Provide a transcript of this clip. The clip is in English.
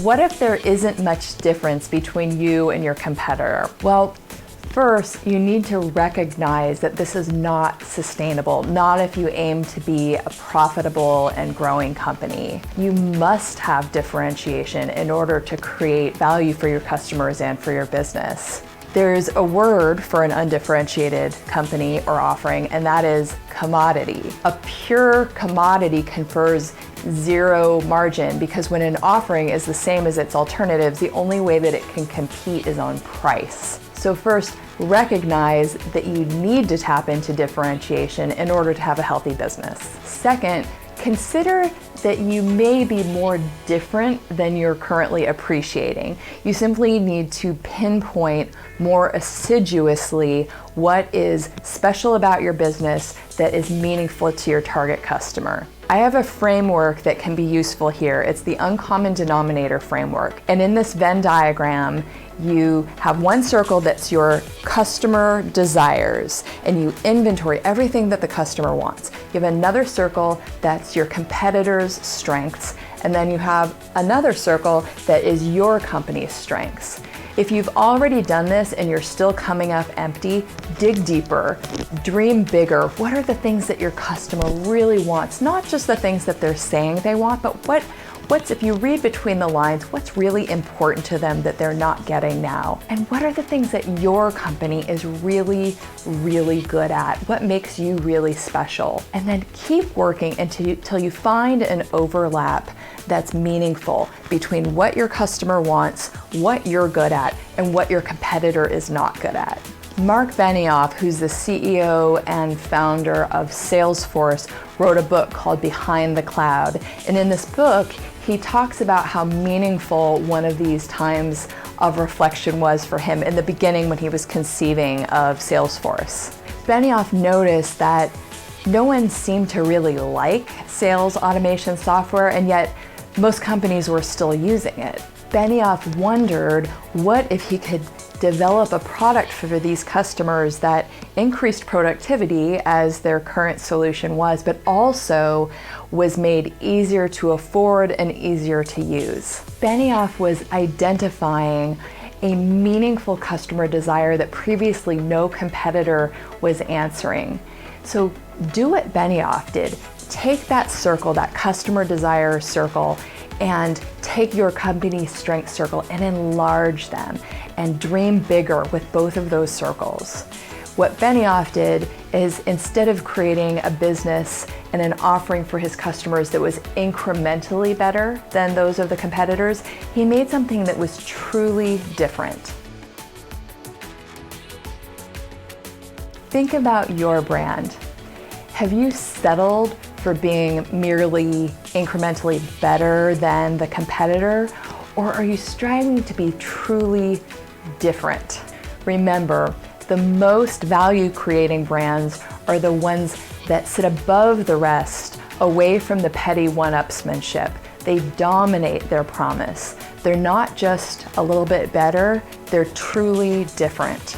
What if there isn't much difference between you and your competitor? Well, first, you need to recognize that this is not sustainable, not if you aim to be a profitable and growing company. You must have differentiation in order to create value for your customers and for your business. There's a word for an undifferentiated company or offering, and that is commodity. A pure commodity confers zero margin because when an offering is the same as its alternatives, the only way that it can compete is on price. So first, recognize that you need to tap into differentiation in order to have a healthy business. Second, consider that you may be more different than you're currently appreciating. You simply need to pinpoint more assiduously what is special about your business that is meaningful to your target customer. I have a framework that can be useful here. It's the uncommon denominator framework. And in this Venn diagram, you have one circle that's your customer desires, and you inventory everything that the customer wants. You have another circle that's your competitors' strengths, and then you have another circle that is your company's strengths. If you've already done this and you're still coming up empty, dig deeper, dream bigger. What are the things that your customer really wants? Not just the things that they're saying they want, but what's, if you read between the lines, what's really important to them that they're not getting now? And what are the things that your company is really, really good at? What makes you really special? And then keep working until you find an overlap that's meaningful between what your customer wants, what you're good at, and what your competitor is not good at. Mark Benioff, who's the CEO and founder of Salesforce, wrote a book called Behind the Cloud. And in this book, he talks about how meaningful one of these times of reflection was for him in the beginning when he was conceiving of Salesforce. Benioff noticed that no one seemed to really like sales automation software, and yet most companies were still using it. Benioff wondered what if he could develop a product for these customers that increased productivity as their current solution was, but also was made easier to afford and easier to use. Benioff was identifying a meaningful customer desire that previously no competitor was answering. So do what Benioff did. Take that circle, that customer desire circle, and take your company's strength circle and enlarge them and dream bigger with both of those circles. What Benioff did is, instead of creating a business and an offering for his customers that was incrementally better than those of the competitors, he made something that was truly different. Think about your brand. Have you settled for being merely incrementally better than the competitor, or are you striving to be truly different? Remember, the most value-creating brands are the ones that sit above the rest, away from the petty one-upsmanship. They dominate their promise. They're not just a little bit better, they're truly different.